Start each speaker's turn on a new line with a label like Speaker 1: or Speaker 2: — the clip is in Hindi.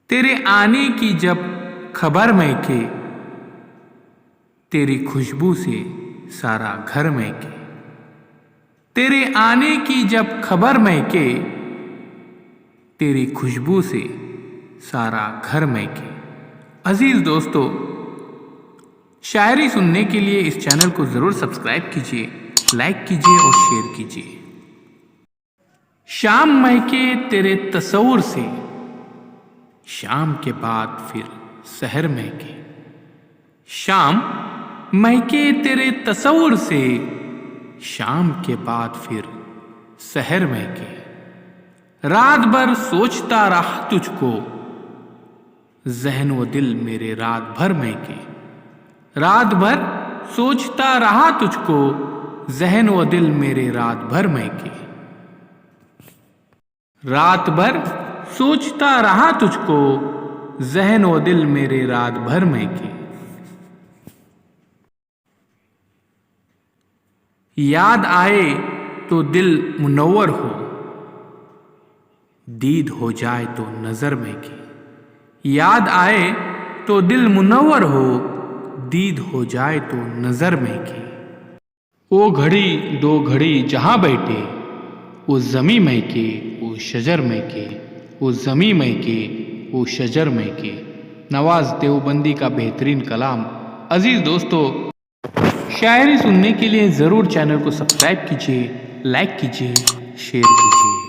Speaker 1: तेरे आने की जब खबर महके, तेरी खुशबू से सारा घर महके। तेरे आने की जब खबर महके, तेरी खुशबू से सारा घर महके। अजीज दोस्तों, शायरी सुनने के लिए इस चैनल को ज़रूर सब्सक्राइब कीजिए, लाइक कीजिए और शेयर कीजिए। शाम महके तेरे तस्वुर से, शाम के बाद फिर सहर महके। शाम महके तेरे तस्वुर से, शाम के बाद फिर सहर महके। रात भर सोचता रहा तुझको, ज़हन व दिल मेरे रात भर महके। रात भर सोचता रहा तुझको, ज़हन व दिल मेरे रात भर महके। रात भर सोचता रहा तुझको, ज़हन व दिल मेरे रात भर महके। याद आए तो दिल मुनव्वर हो, दीद हो जाए तो नजर महके। याद आए तो दिल मुनव्वर हो, दीद हो जाए तो नजर महके। वो घड़ी दो घड़ी जहां बैठे, वो ज़मी महके वो शजर महके। वो ज़मी महके वो शजर महके। नवाज देवबंदी का बेहतरीन कलाम। अजीज दोस्तों, शायरी सुनने के लिए ज़रूर चैनल को सब्सक्राइब कीजिए, लाइक कीजिए, शेयर कीजिए।